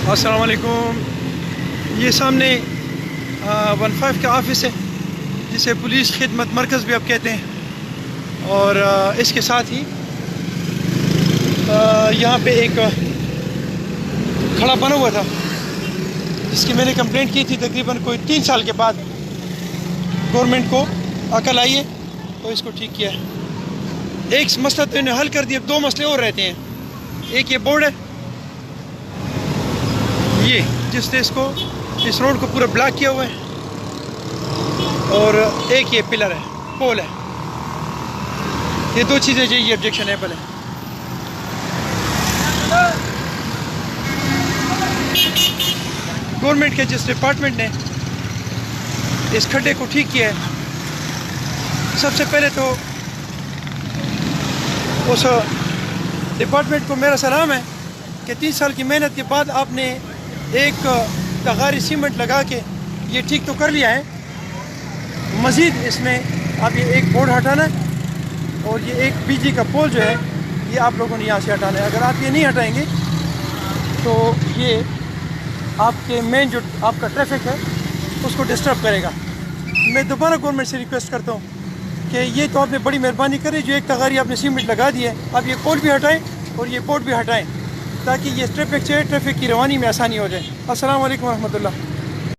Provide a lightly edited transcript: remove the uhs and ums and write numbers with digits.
अस्सलाम वालेकुम। ये सामने 15 का ऑफिस है जिसे पुलिस खिदमत मरकज़ भी अब कहते हैं। और इसके साथ ही यहाँ पे एक खड़ा बना हुआ था जिसकी मैंने कंप्लेंट की थी। तकरीबन कोई 3 साल के बाद गवर्नमेंट को अकल आई है तो इसको ठीक किया है। एक मसला तो इन्हें हल कर दिया, 2 मसले और रहते हैं। एक ये बोर्ड है ये जिसने इस रोड को पूरा ब्लॉक किया हुआ है, और एक ये पिलर है, पोल है। ये 2 चीज़ें जो ये ऑब्जेक्शनेबल है। गवर्नमेंट के जिस डिपार्टमेंट ने इस खड्डे को ठीक किया है, सबसे पहले तो उस डिपार्टमेंट को मेरा सलाम है कि 3 साल की मेहनत के बाद आपने एक तगारी सीमेंट लगा के ये ठीक तो कर लिया है। मज़ीद इसमें आप ये एक बोर्ड हटाना है और ये एक बिजली का पोल जो है ये आप लोगों ने यहाँ से हटाना है। अगर आप ये नहीं हटाएंगे तो ये आपके मेन जो आपका ट्रैफिक है उसको डिस्टर्ब करेगा। मैं दोबारा गवर्नमेंट से रिक्वेस्ट करता हूँ कि ये तो आपने बड़ी मेहरबानी करी, जो एक तगारी आपने सीमेंट लगा दी है, आप ये पोल भी हटाएं और ये बोर्ड भी हटाएं ताकि ये ट्रैफिक की रवानी में आसानी हो जाए। अस्सलाम वालेकुम रहमतुल्लाह।